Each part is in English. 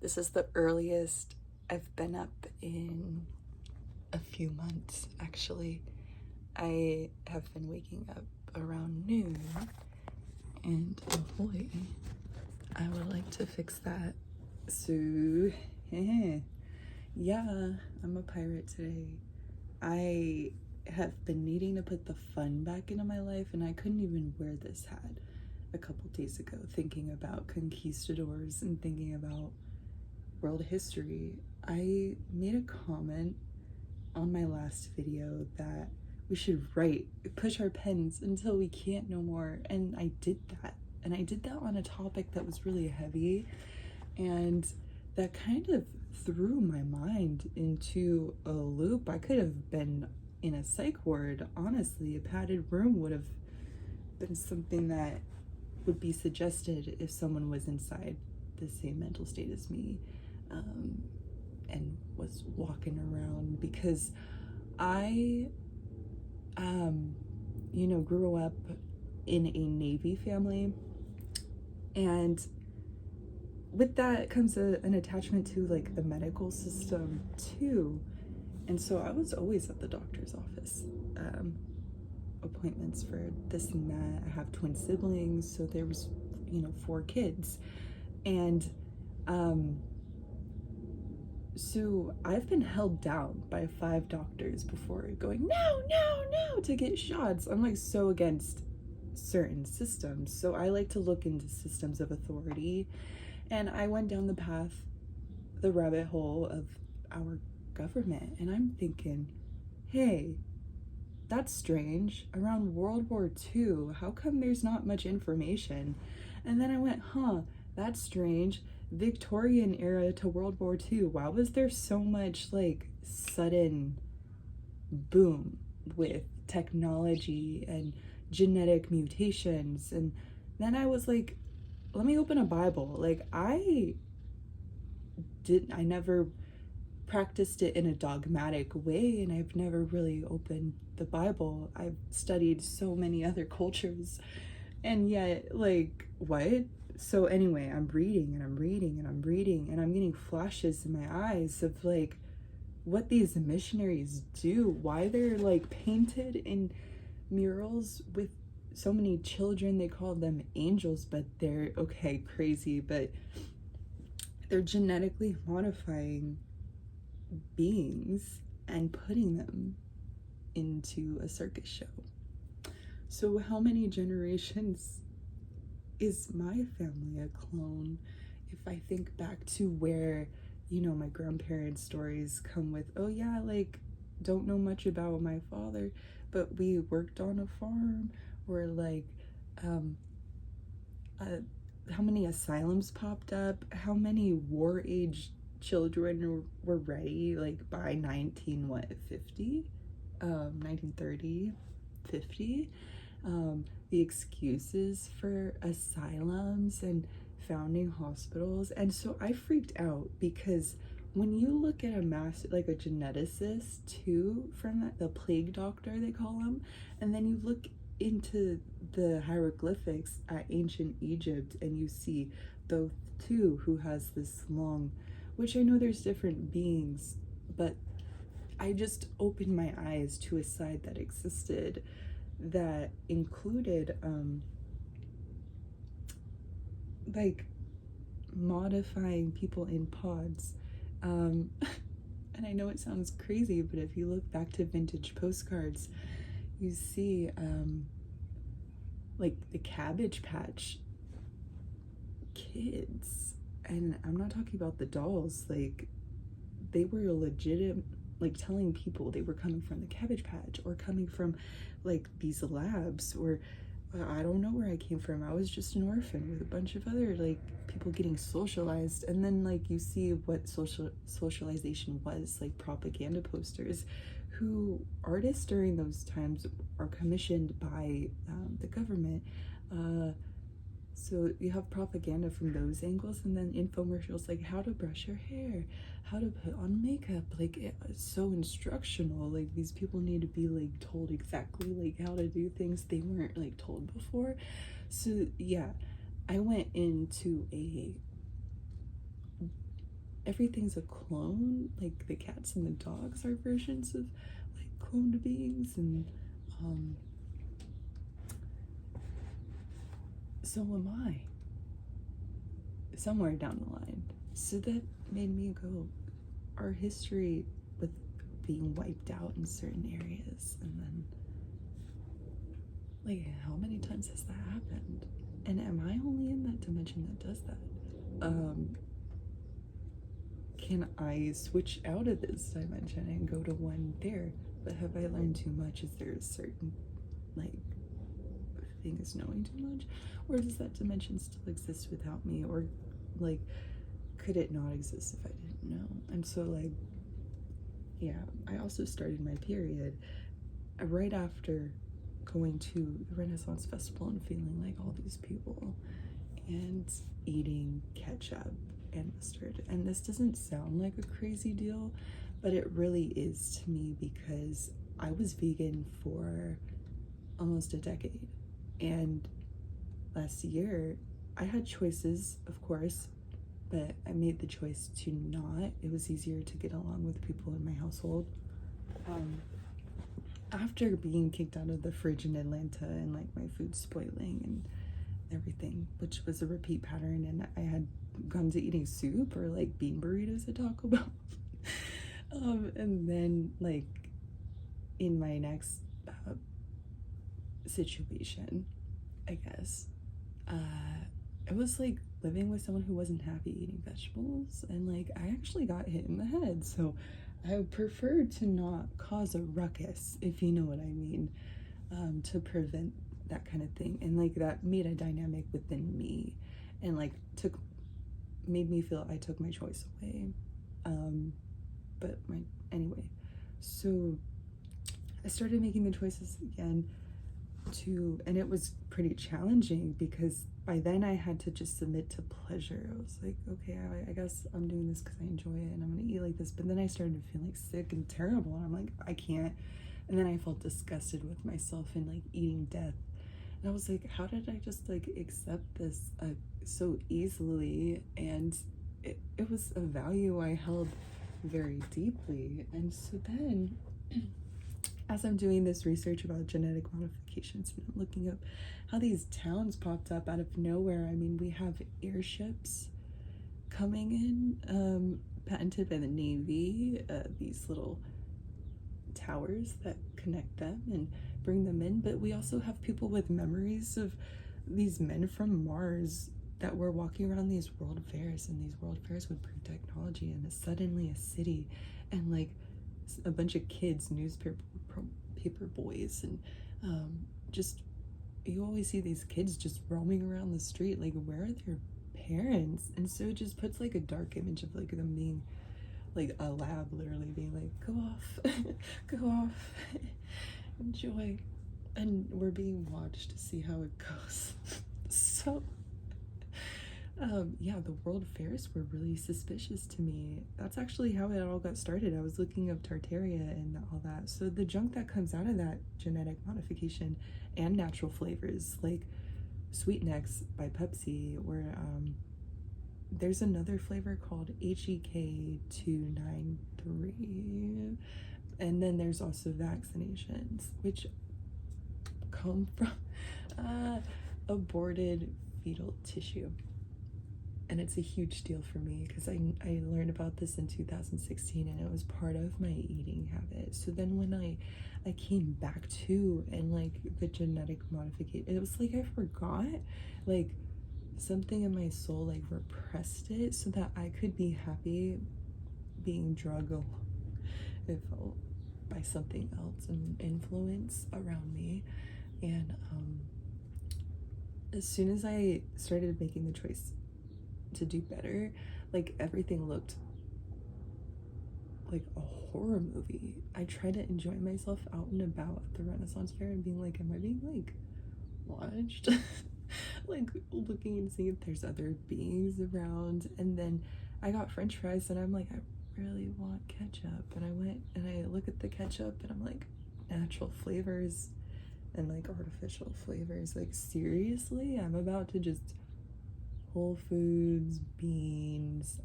This is the earliest I've been up in a few months, actually. I have been waking up around noon, and oh boy, I would like to fix that. So, yeah, I'm a pirate today. I have been needing to put the fun back into my life, and I couldn't even wear this hat a couple days ago, thinking about conquistadors and thinking about world history. I made a comment on my last video that we should push our pens until we can't no more, and I did that. And I did that on a topic that was really heavy, and that kind of threw my mind into a loop. I could have been in a psych ward, honestly. A padded room would have been something that would be suggested if someone was inside the same mental state as me, and was walking around, because I grew up in a Navy family, and with that comes an attachment to like the medical system too. And so I was always at the doctor's office, appointments for this and that. I have twin siblings, so there was 4 kids, and so I've been held down by 5 doctors before, going no to get shots. I'm like so against certain systems, so I like to look into systems of authority, and I went down the rabbit hole of our government, and I'm thinking, hey, that's strange. Around World War II, how come there's not much information? And then I went, that's strange. Victorian era to World War II, why was there so much like sudden boom with technology and genetic mutations? And then I was like, let me open a Bible. Like, I never practiced it in a dogmatic way, and I've never really opened the Bible. I've studied so many other cultures, and yet, like, what? So anyway, I'm reading and I'm reading and I'm reading, and I'm getting flashes in my eyes of like what these missionaries do, why they're like painted in murals with so many children. They call them angels, but they're crazy, but they're genetically modifying beings and putting them into a circus show. So how many generations is my family a clone? If I think back to where, my grandparents' stories come with, oh yeah, like, don't know much about my father, but we worked on a farm, or like, how many asylums popped up, how many war age children were ready, like by 1930, 50. The excuses for asylums and founding hospitals. And so I freaked out, because when you look at a geneticist too, from the plague doctor they call him, and then you look into the hieroglyphics at ancient Egypt, and you see Thoth too, who has this long, which I know there's different beings, but I just opened my eyes to a side that existed that included like modifying people in pods. And I know it sounds crazy, but if you look back to vintage postcards, you see like the Cabbage Patch Kids, and I'm not talking about the dolls. Like, they were legitimate, like telling people they were coming from the Cabbage Patch, or coming from like these labs, or I don't know where I came from. I was just an orphan with a bunch of other like people getting socialized. And then like you see what socialization was, like propaganda posters, who artists during those times are commissioned by the government. So you have propaganda from those angles, and then infomercials like how to brush your hair, how to put on makeup. Like, it's so instructional. Like, these people need to be like told exactly like how to do things they weren't like told before. So yeah, I went into a everything's a clone. Like the cats and the dogs are versions of like cloned beings, and so am I somewhere down the line. So that made me go, our history with being wiped out in certain areas, and then like how many times has that happened? And am I only in that dimension that does that? Can I switch out of this dimension and go to one there? But have I learned too much? Is there a certain like thing is knowing too much? Or does that dimension still exist without me? Or like could it not exist if I didn't know? And so like, yeah, I also started my period right after going to the Renaissance Festival and feeling like all these people and eating ketchup and mustard. And this doesn't sound like a crazy deal, but it really is to me, because I was vegan for almost a decade. And last year, I had choices, of course, but I made the choice to not. It was easier to get along with people in my household. After being kicked out of the fridge in Atlanta and like my food spoiling and everything, which was a repeat pattern, and I had gone to eating soup or like bean burritos at Taco Bell. And then like in my next situation, I guess, it was like living with someone who wasn't happy eating vegetables, and like I actually got hit in the head. So I would prefer to not cause a ruckus, if you know what I mean, to prevent that kind of thing. And like that made a dynamic within me, and like made me feel I took my choice away. But anyway, so I started making the choices again and it was pretty challenging, because by then I had to just submit to pleasure. I was like, okay, I guess I'm doing this because I enjoy it and I'm gonna eat like this. But then I started to feel like sick and terrible, and I'm like, I can't. And then I felt disgusted with myself and like eating death. And I was like, how did I just like accept this so easily? And it was a value I held very deeply. And so then as I'm doing this research about genetic modifications, and I'm looking up how these towns popped up out of nowhere. I mean, we have airships coming in, patented by the Navy, these little towers that connect them and bring them in. But we also have people with memories of these men from Mars that were walking around these world fairs, and these world fairs would bring technology, and suddenly a city and like a bunch of kids, newspaper paper boys, and just you always see these kids just roaming around the street. Like, where are their parents? And so it just puts like a dark image of like them being like a lab, literally being like, go off, go off, enjoy, and we're being watched to see how it goes. So yeah, the world fairs were really suspicious to me. That's actually how it all got started. I was looking up Tartaria and all that. So the junk that comes out of that genetic modification and natural flavors, like Sweet Necks by Pepsi, where there's another flavor called HEK293, and then there's also vaccinations, which come from aborted fetal tissue. And it's a huge deal for me, because I learned about this in 2016, and it was part of my eating habit. So then when I came back to, and like the genetic modification, it was like I forgot, like something in my soul like repressed it so that I could be happy being drugged by something else and influence around me. And as soon as I started making the choice to do better, like everything looked like a horror movie. I tried to enjoy myself out and about at the Renaissance Fair and being like, am I being like watched? Like looking and seeing if there's other beings around. And then I got french fries, and I'm like, I really want ketchup. And I went and I look at the ketchup, and I'm like, natural flavors and like artificial flavors. Like, seriously, I'm about to just Whole Foods, beans,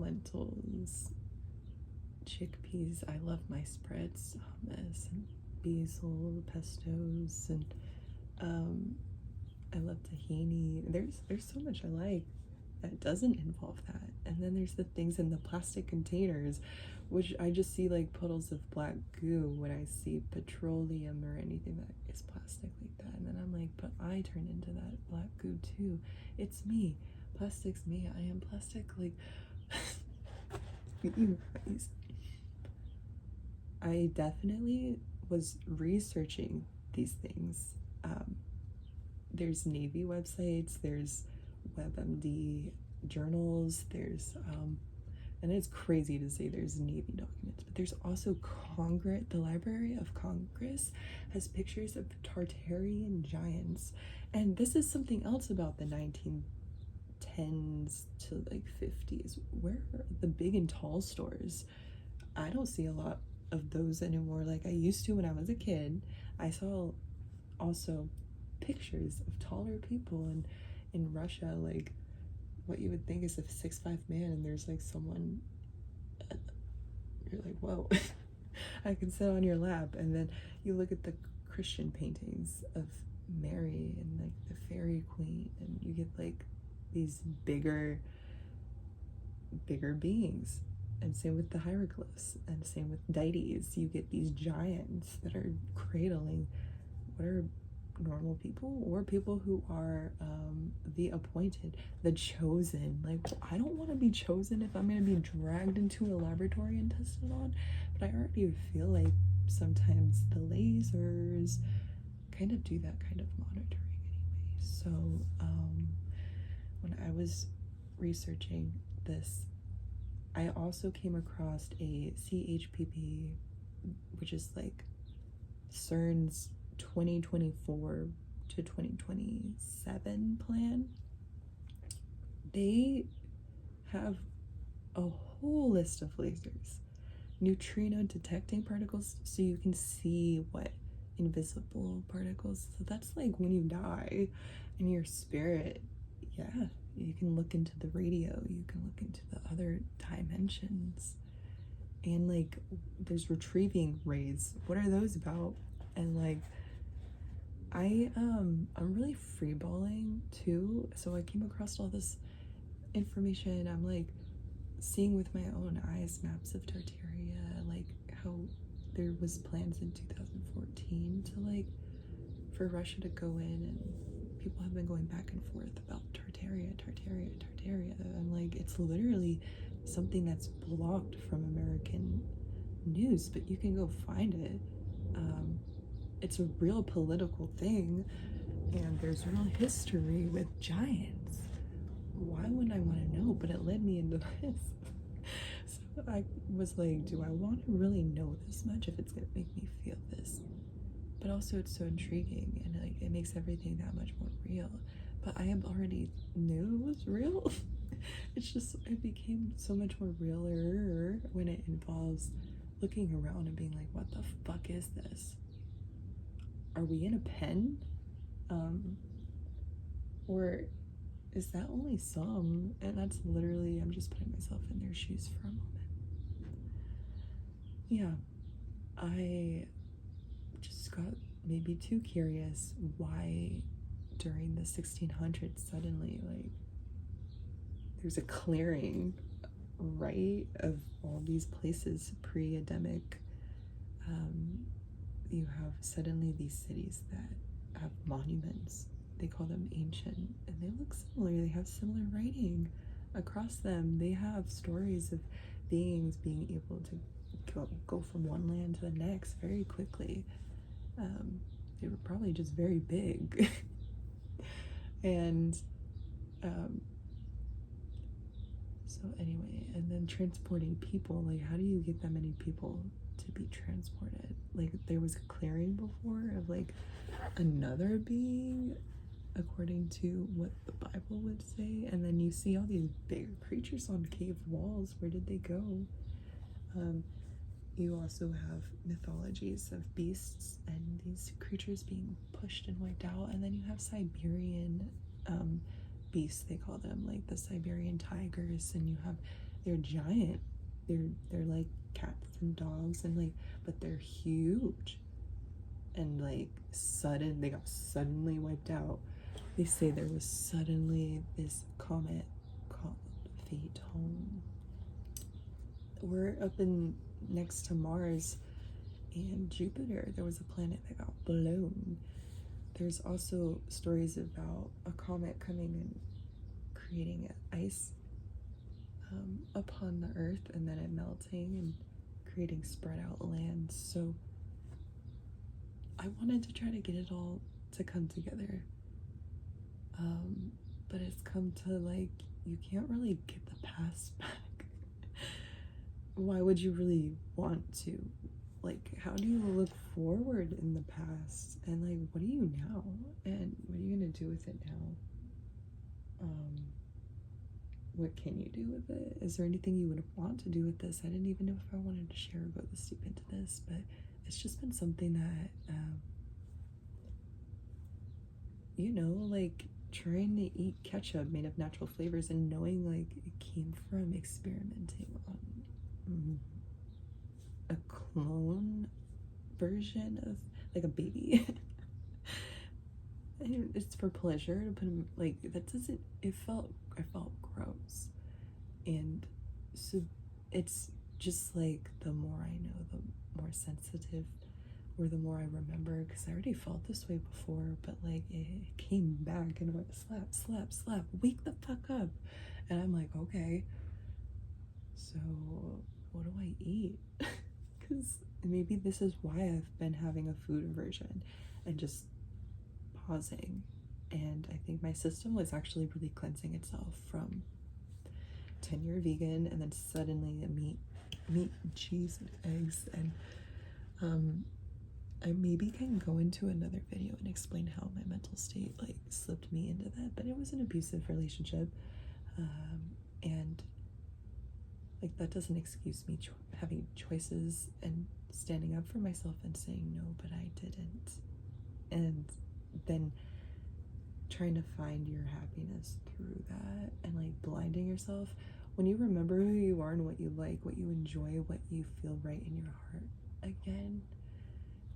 lentils, chickpeas. I love my spreads, hummus and basil pestos, and I love tahini. There's so much I like that doesn't involve that. And then there's the things in the plastic containers, which I just see like puddles of black goo when I see petroleum or anything that is plastic like that. And then I'm like, but I turn into that black goo too. It's me. Plastic's me. I am plastic. Like, you guys. I definitely was researching these things. There's Navy websites, there's WebMD journals, there's and it's crazy to say there's Navy documents, but there's also Congress. The Library of Congress has pictures of Tartarian giants, and this is something else about the 1910s to like 50s. Where are the big and tall stores? I don't see a lot of those anymore like I used to when I was a kid. I saw also pictures of taller people in Russia, like what you would think is a 6'5" man, and there's like someone, you're like, whoa. I can sit on your lap. And then you look at the Christian paintings of Mary and like the fairy queen, and you get like these bigger beings. And same with the hieroglyphs, and same with deities. You get these giants that are cradling what are normal people or people who are the appointed, the chosen. Like, I don't want to be chosen if I'm going to be dragged into a laboratory and tested on, but I already feel like sometimes the lasers kind of do that kind of monitoring anyway. So when I was researching this, I also came across a CHPP, which is like CERN's 2024 to 2027 plan. They have a whole list of lasers, neutrino detecting particles, so you can see what invisible particles. So that's like when you die and your spirit, yeah, you can look into the radio, you can look into the other dimensions. And like there's retrieving rays. What are those about? And like I'm really freeballing too, so I came across all this information. I'm like seeing with my own eyes maps of Tartaria, like how there was plans in 2014 to like for Russia to go in, and people have been going back and forth about Tartaria. I'm like, it's literally something that's blocked from American news, but you can go find it. It's a real political thing, and there's real history with giants. Why wouldn't I want to know? But it led me into this. So I was like, do I want to really know this much if it's gonna make me feel this? But also it's so intriguing, and like it makes everything that much more real. But I already knew it was real. It's just, it became so much more realer when it involves looking around and being like, what the fuck is this? Are we in a pen? Or is that only some? And that's literally, I'm just putting myself in their shoes for a moment. Yeah, I just got maybe too curious why during the 1600s suddenly like there's a clearing, right, of all these places pre-Adamic. You have suddenly these cities that have monuments. They call them ancient, and they look similar. They have similar writing across them. They have stories of beings being able to go from one land to the next very quickly. They were probably just very big. And so anyway, and then transporting people, like how do you get that many people to be transported? Like there was a clearing before of like another being according to what the Bible would say, and then you see all these bigger creatures on cave walls. Where did they go? You also have mythologies of beasts and these creatures being pushed and wiped out, and then you have Siberian beasts, they call them, like the Siberian tigers, and you have they're giant. They're like cats and dogs, and like, but they're huge. And like they got suddenly wiped out. They say there was suddenly this comet called Phaeton. We're up in next to Mars and Jupiter. There was a planet that got blown. There's also stories about a comet coming and creating ice upon the Earth, and then it melting and creating spread out land. So I wanted to try to get it all to come together, but it's come to like, you can't really get the past back. Why would you really want to? Like, how do you look forward in the past? And like, what are you now? And what are you gonna do with it now? What can you do with it? Is there anything you would want to do with this? I didn't even know if I wanted to share or go this deep into this, but it's just been something that, you know, like trying to eat ketchup made of natural flavors and knowing like it came from experimenting on a clone version of like a baby. And it's for pleasure to put him like that. Doesn't, I felt gross. And so it's just like the more I know, the more sensitive, or the more I remember, because I already felt this way before, but like it came back and went slap, slap, slap, wake the fuck up. And I'm like, okay, so what do I eat? Because maybe this is why I've been having a food aversion and just pausing. And I think my system was actually really cleansing itself from 10-year vegan, and then suddenly a meat, cheese, and eggs. And I maybe can go into another video and explain how my mental state like slipped me into that, but it was an abusive relationship, and like that doesn't excuse me having choices and standing up for myself and saying no, but I didn't. And then trying to find your happiness through that, and like blinding yourself when you remember who you are and what you like, what you enjoy, what you feel right in your heart again,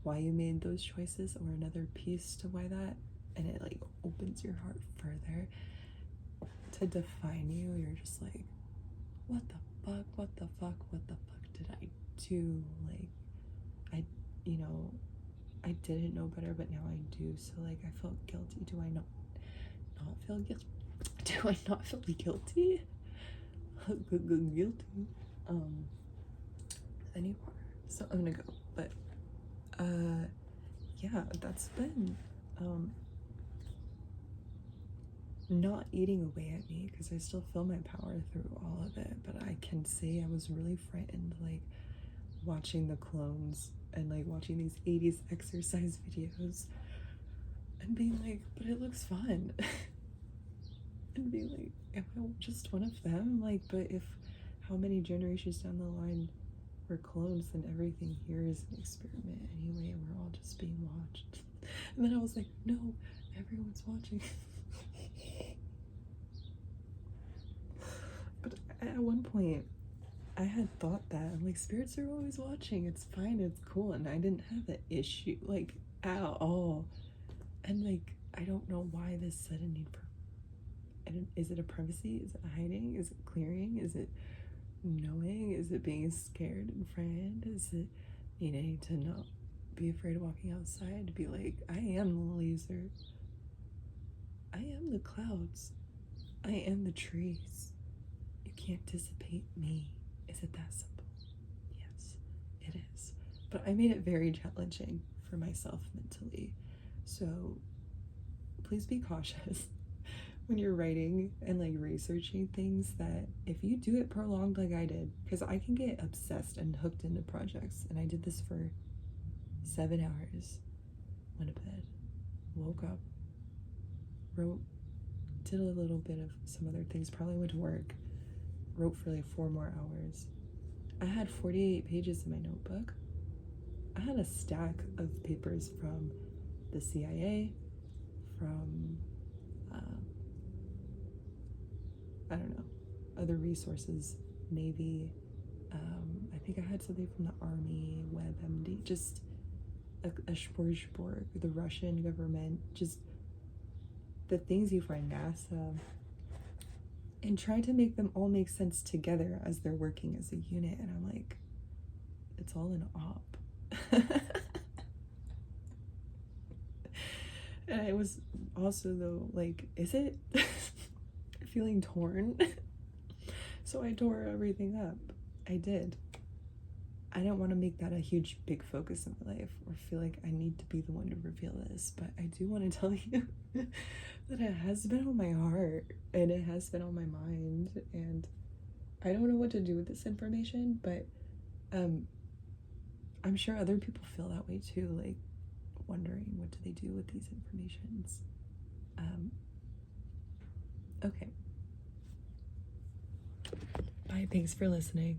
why you made those choices, or another piece to why that, and it like opens your heart further to define you. You're just like, what the fuck, what the fuck, what the fuck did I do? Like, I didn't know better, but now I do. So like, I felt guilty. Do I not feel guilty? Do I not feel guilty? Guilty anymore. So I'm gonna go. But yeah, that's been not eating away at me, because I still feel my power through all of it. But I can say I was really frightened, like watching the clones and like watching these 80s exercise videos and being like, but it looks fun. And being like, am I just one of them? Like, but if how many generations down the line we're clones, then everything here is an experiment anyway, and we're all just being watched. And then I was like, no, everyone's watching. But at one point I had thought that, I'm like, spirits are always watching, it's fine, it's cool. And I didn't have that issue like at all. And like, I don't know why this sudden need for, is it a privacy? Is it hiding? Is it clearing? Is it knowing? Is it being scared and frightened? Is it needing to not be afraid of walking outside, to be like, I am the laser, I am the clouds, I am the trees, you can't dissipate me? Is it that simple? Yes, it is. But I made it very challenging for myself mentally. So please be cautious when you're writing and like researching things, that if you do it prolonged like I did, because I can get obsessed and hooked into projects, and I did this for 7 hours, went to bed, woke up, wrote, did a little bit of some other things, probably went to work, wrote for like 4 more hours. I had 48 pages in my notebook. I had a stack of papers from the CIA, from I don't know, other resources, Navy. I think I had something from the Army, WebMD, just a smorgasbord, the Russian government, just the things you find NASA, and try to make them all make sense together as they're working as a unit. And I'm like, it's all an op. And I was also, though, like, is it? Feeling torn. So I tore everything up. I did. I don't want to make that a huge, big focus in my life or feel like I need to be the one to reveal this, but I do want to tell you that it has been on my heart and it has been on my mind, and I don't know what to do with this information, but I'm sure other people feel that way too, like wondering what do they do with these informations. Okay. Bye, thanks for listening.